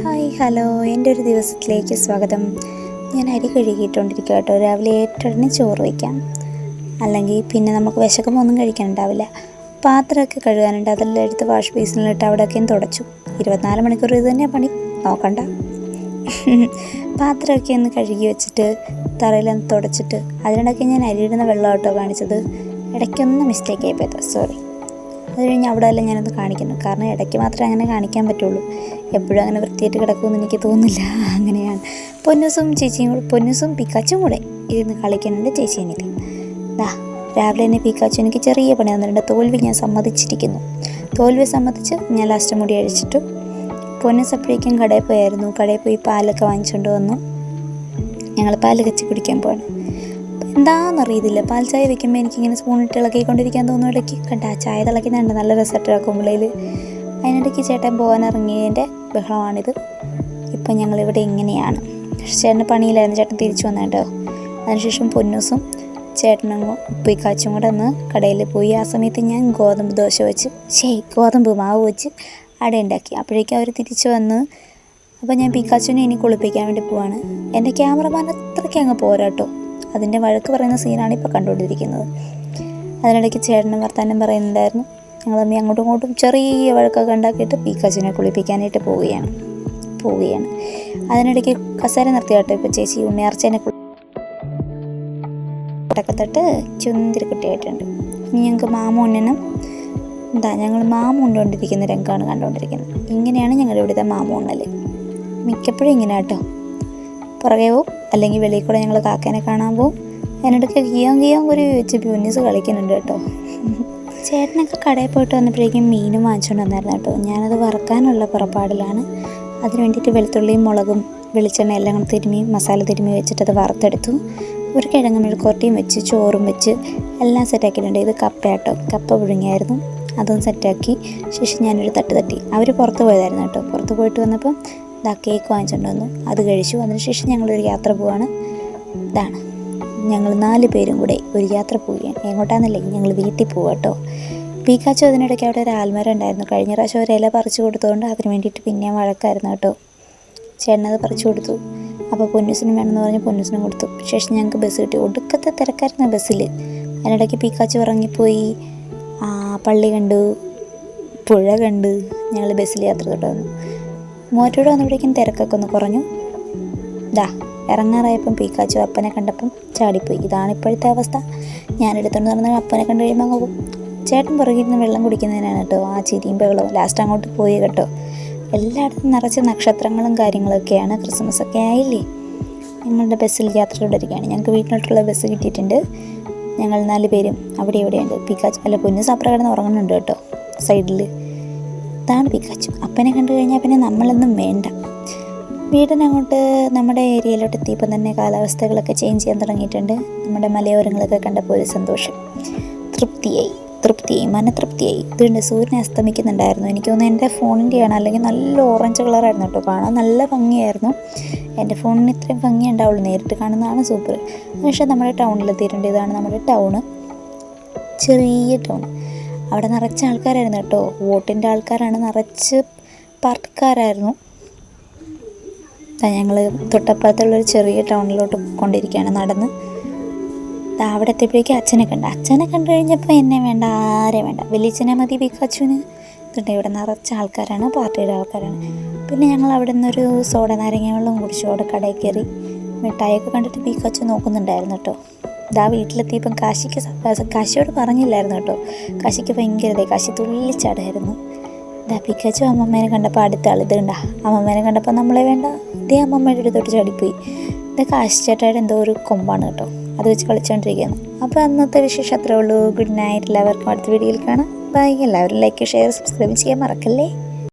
Hi hello, എൻ്റെ ഒരു ദിവസത്തിലേക്ക് സ്വാഗതം. ഞാൻ അരി കഴുകിയിട്ടുകൊണ്ടിരിക്കുക കേട്ടോ. രാവിലെ ഏറ്റവും ചോറ് വയ്ക്കാം, അല്ലെങ്കിൽ പിന്നെ നമുക്ക് വിശക്കുമ്പോൾ ഒന്നും കഴിക്കാനുണ്ടാവില്ല. പാത്രമൊക്കെ കഴുകാനുണ്ട്, അതെല്ലാം എടുത്ത് വാഷ് ബേസിനിലിട്ട് അവിടെയൊക്കെയും തുടച്ചു. 24 മണിക്കൂർ ഇത് തന്നെ പണി, നോക്കണ്ട. പാത്രമൊക്കെ ഒന്ന് കഴുകി വെച്ചിട്ട് തറയിലൊന്ന് തുടച്ചിട്ട് അതിനിടയ്ക്ക് ഞാൻ അരിയിടുന്ന വെള്ളം കേട്ടോ കാണിച്ചത്. ഇടയ്ക്കൊന്ന് മിസ്റ്റേക്ക് ആയിപ്പോയത്, സോറി. അത് കഴിഞ്ഞ് അവിടെ എല്ലാം ഞാനത് കാണിക്കുന്നു, കാരണം ഇടയ്ക്ക് മാത്രമേ അങ്ങനെ കാണിക്കാൻ പറ്റുള്ളൂ. എപ്പോഴും അങ്ങനെ വൃത്തിയായിട്ട് കിടക്കുമെന്ന് എനിക്ക് തോന്നുന്നില്ല. അങ്ങനെയാണ്. പൊന്നൂസും പിക്കാച്ചും കൂടെ ഇരുന്ന് കളിക്കുന്നുണ്ട്. ചേച്ചി എനിക്ക് രാവിലെ തന്നെ പിക്കാച്ചു എനിക്ക് ചെറിയ പണി തന്നിട്ടുണ്ട്. തോൽവി ഞാൻ സമ്മതിച്ചിരിക്കുന്നു. തോൽവി സമ്മതിച്ച് ഞാൻ ലാസ്റ്റ് മുടി അഴിച്ചിട്ടു. പൊന്നൂസ് അപ്പോഴേക്കും കടയിൽ പോയായിരുന്നു. കടയിൽ പോയി പാലൊക്കെ വാങ്ങിച്ചുകൊണ്ട് വന്നു. ഞങ്ങൾ പാല് കച്ചി കുടിക്കാൻ പോകണം. എന്താണെന്നറിയത്തില്ല, പാൽ ചായ വെക്കുമ്പോൾ എനിക്കിങ്ങനെ സ്പൂണിട്ട് ഇളക്കിക്കൊണ്ടിരിക്കാൻ തോന്നും. ഇടയ്ക്ക് കണ്ട ആ ചായ തിളയ്ക്കുന്നുണ്ട്, നല്ല രസമാക്കുമ്പോഴേൽ. അതിനിടയ്ക്ക് ചേട്ടൻ പോകാനിറങ്ങിയതിൻ്റെ ബഹളമാണിത്. ഇപ്പം ഞങ്ങളിവിടെ ഇങ്ങനെയാണ്. ചേട്ടന് പണിയിലായിരുന്നു, ചേട്ടൻ തിരിച്ചു വന്നു കേട്ടോ. അതിനുശേഷം പൊന്നൂസും ചേട്ടനും പിക്കാച്ചും കൂടെ ഒന്ന് കടയിൽ പോയി. ആ സമയത്ത് ഞാൻ ഗോതമ്പ് മാവ് വെച്ച് അട ഉണ്ടാക്കി. അപ്പോഴേക്കും അവർ തിരിച്ചു വന്ന്. അപ്പോൾ ഞാൻ പിക്കാച്ചുവിനെ ഇനി കുളിപ്പിക്കാൻ വേണ്ടി പോവാണ്. എൻ്റെ ക്യാമറമാൻ അത്രയ്ക്ക് അങ്ങ് പോരാട്ടോ. അതിൻ്റെ വഴക്ക് പറയുന്ന സീനാണ് ഇപ്പോൾ കണ്ടുകൊണ്ടിരിക്കുന്നത്. അതിനിടയ്ക്ക് ചേട്ടനും വർത്താനം പറയുന്നുണ്ടായിരുന്നു. ഞങ്ങൾ തമ്മി അങ്ങോട്ടും ഇങ്ങോട്ടും ചെറിയ വഴക്കൊക്കെ ഉണ്ടാക്കിയിട്ട് പിക്കാച്ചുവിനെ കുളിപ്പിക്കാനായിട്ട് പോവുകയാണ്. അതിനിടയ്ക്ക് കസേര നിർത്തി കേട്ടോ. ഇപ്പോൾ ചേച്ചി ഉണ്ണിയാർച്ചേനെ തൊട്ട് ചുന്തിരി കുട്ടിയായിട്ടുണ്ട്. ഇനി ഞങ്ങൾക്ക് മാമൂണ്ണനും ഞങ്ങൾ മാമൂണ്ടുകൊണ്ടിരിക്കുന്ന രംഗമാണ് കണ്ടുകൊണ്ടിരിക്കുന്നത്. ഇങ്ങനെയാണ് ഞങ്ങളുടെ ഇവിടുത്തെ മാമൂണ്ണൽ. മിക്കപ്പോഴും ഇങ്ങനെ കേട്ടോ. പുറകെ പോവും, അല്ലെങ്കിൽ വെളിയിൽ കൂടെ ഞങ്ങൾ കാക്കേനെ കാണാൻ പോവും. അതിനിടയ്ക്ക് ഗിയോം കുരുവി വെച്ച് പൊന്നൂസ് കളിക്കുന്നുണ്ട് കേട്ടോ. ചേട്ടനൊക്കെ കടയിൽ പോയിട്ട് വന്നപ്പോഴേക്കും മീനും വാങ്ങിച്ചുകൊണ്ട് വന്നായിരുന്നു കേട്ടോ. ഞാനത് വറുക്കാനുള്ള പുറപ്പാടിലാണ്. അതിന് വേണ്ടിയിട്ട് വെളുത്തുള്ളിയും മുളകും വെളിച്ചെണ്ണ എല്ലാം കൂടെ മസാല തിരുമ്മി വെച്ചിട്ട് അത് വറുത്തെടുത്തു. ഒരു കിഴങ്ങ് മെഴുക്കുവരട്ടിയും വെച്ച് ചോറും വെച്ച് എല്ലാം സെറ്റാക്കിയിട്ടുണ്ട്. ഇത് കപ്പ കേട്ടോ, കപ്പ പുഴുങ്ങിയായിരുന്നു. അതും സെറ്റാക്കി ശേഷം ഞാനൊരു തട്ടി. അവർ പുറത്ത് പോയതായിരുന്നു കേട്ടോ. പുറത്ത് പോയിട്ട് വന്നപ്പം കേക്ക് വാങ്ങിച്ചുകൊണ്ട് വന്നു, അത് കഴിച്ചു. അതിനുശേഷം ഞങ്ങളൊരു യാത്ര പോവാണ്. ഇതാണ് ഞങ്ങൾ 4 പേരും കൂടെ ഒരു യാത്ര പോവുകയാണ്. എങ്ങോട്ടാണെന്നല്ലേ, ഞങ്ങൾ വീട്ടിൽ പോവാം കേട്ടോ. പിക്കാച്ചു അതിനിടയ്ക്ക് അവിടെ ഒരു ആൽമരം ഉണ്ടായിരുന്നു. കഴിഞ്ഞ പ്രാവശ്യം ഒരു ഇല പറിച്ചു കൊടുത്തുകൊണ്ട് അതിന് വേണ്ടിയിട്ട് പിന്നെ വഴക്കായിരുന്നു കേട്ടോ. ചേട്ടനത് പറിച്ചു കൊടുത്തു. അപ്പോൾ പൊന്നൂസിനും വേണമെന്ന് പറഞ്ഞ് പൊന്നൂസിനും കൊടുത്തു. ശേഷം ഞങ്ങൾക്ക് ബസ് കിട്ടി. ഒടുക്കത്തെ തിരക്കായിരുന്നു ബസ്സിൽ. അതിനിടയ്ക്ക് പിക്കാച്ചു ഇറങ്ങിപ്പോയി. പള്ളി കണ്ടു, പുഴ കണ്ട് ഞങ്ങൾ ബസ്സിൽ യാത്ര തുടർന്നു. മൂവാറ്റോട് വന്നപ്പോഴേക്കും തിരക്കൊക്കെ ഒന്ന് കുറഞ്ഞു. ഇറങ്ങാറായപ്പം പിക്കാച്ചു അപ്പനെ കണ്ടപ്പം ചാടിപ്പോയി. ഇതാണ് ഇപ്പോഴത്തെ അവസ്ഥ. ഞാനെടുത്തോണ്ട് നടന്ന അപ്പനെ കണ്ടു കഴിയുമ്പോൾ അങ്ങ് പോകും. ചേട്ടൻ പുറകിരുന്ന് വെള്ളം കുടിക്കുന്നതിനാണ് കേട്ടോ ആ ചിരിയും ബഹളവും. ലാസ്റ്റ് അങ്ങോട്ട് പോയി കേട്ടോ. എല്ലായിടത്തും നിറച്ച് നക്ഷത്രങ്ങളും കാര്യങ്ങളൊക്കെയാണ്. ക്രിസ്മസ് ഒക്കെ ആയില്ലേ. ഞങ്ങളുടെ ബസ്സിൽ യാത്ര തുടരുകയാണ്. ഞങ്ങൾക്ക് വീട്ടിലോട്ടുള്ള ബസ് കിട്ടിയിട്ടുണ്ട്. ഞങ്ങൾ 4 പേരും അവിടെ ഇവിടെയുണ്ട്. പിക്കാച്ചു പൊന്നൂസ് അപ്പുറം കിടന്ന് ഉറങ്ങുന്നുണ്ട് കേട്ടോ സൈഡിൽ. ഇതാണ് പിക്കാച്ചു. അപ്പനെ കണ്ടു കഴിഞ്ഞാൽ പിന്നെ നമ്മളൊന്നും വേണ്ട. വീടിനങ്ങോട്ട് നമ്മുടെ ഏരിയയിലോട്ട് എത്തിയപ്പോൾ തന്നെ കാലാവസ്ഥകളൊക്കെ ചേഞ്ച് ചെയ്യാൻ തുടങ്ങിയിട്ടുണ്ട്. നമ്മുടെ മലയോരങ്ങളൊക്കെ കണ്ടപ്പോൾ ഒരു സന്തോഷം, തൃപ്തിയായി മനതൃപ്തിയായി. ഇതുകൊണ്ട് സൂര്യനെ അസ്തമിക്കുന്നുണ്ടായിരുന്നു. എനിക്ക് തോന്നുന്നു എൻ്റെ ഫോണിൻ്റെയാണ്, അല്ലെങ്കിൽ നല്ല ഓറഞ്ച് കളറായിരുന്നു കേട്ടോ. കാണാൻ നല്ല ഭംഗിയായിരുന്നു. എൻ്റെ ഫോണിന് ഇത്രയും ഭംഗി ഉണ്ടാവുള്ളൂ, നേരിട്ട് കാണുന്നതാണ് സൂപ്പർ. പക്ഷേ നമ്മുടെ ടൗണിലെത്തിയിട്ടുണ്ട്. ഇതാണ് നമ്മുടെ ടൗണ്, ചെറിയ ടൗൺ. അവിടെ നിറച്ച ആൾക്കാരായിരുന്നു കേട്ടോ. വോട്ടിൻ്റെ ആൾക്കാരാണ്, നിറച്ച് പാർട്ടിക്കാരായിരുന്നു. ഞങ്ങൾ തൊട്ടപ്പുറത്തുള്ളൊരു ചെറിയ ടൗണിലോട്ട് കൊണ്ടിരിക്കുകയാണ് നടന്ന്. അവിടെ എത്തിയപ്പോഴേക്കും അച്ഛനെ കണ്ടു കഴിഞ്ഞപ്പോൾ എന്നെ വേണ്ട, ആരെ വേണ്ട, വലിയച്ഛനെ മതി പിക്കാച്ചുവിന്. ഇതുണ്ട് ഇവിടെ നിറച്ച ആൾക്കാരാണ്, പാർട്ടിയുടെ ആൾക്കാരാണ്. പിന്നെ ഞങ്ങൾ അവിടെ നിന്നൊരു സോഡ നാരങ്ങ വെള്ളം കുടിച്ചു. അവിടെ കടയിൽ കയറി മിഠായിയൊക്കെ കണ്ടിട്ട് പിക്കാച്ചു നോക്കുന്നുണ്ടായിരുന്നു കേട്ടോ. വീട്ടിലെത്തിയപ്പം കാശിയോട് പറഞ്ഞില്ലായിരുന്നു കേട്ടോ. കാശിക്ക് ഭയങ്കര കാശി തുള്ളിച്ചാടായിരുന്നു. പിക്കാച്ചു അമ്മമ്മേനെ കണ്ടപ്പോൾ അടുത്ത ആൾ ഇത് അമ്മമ്മേനെ കണ്ടപ്പോൾ നമ്മളെ വേണ്ട, ഇതേ അമ്മമ്മയുടെ അടുത്തോട്ട് ചാടിപ്പോയി. ഇത് കാശി ചേട്ടായുടെ എന്തോ ഒരു കൊമ്പാണ് കേട്ടോ, അത് വെച്ച് കളിച്ചുകൊണ്ടിരിക്കുകയാണ്. അപ്പോൾ അന്നത്തെ വിശേഷം അത്രേ ഉള്ളൂ. Good night. എല്ലാവർക്കും അടുത്ത വീഡിയോയിൽ കാണാം. ബൈ. എല്ലാവരും ലൈക്ക്, ഷെയർ, സബ്സ്ക്രൈബ് ചെയ്യാൻ മറക്കല്ലേ.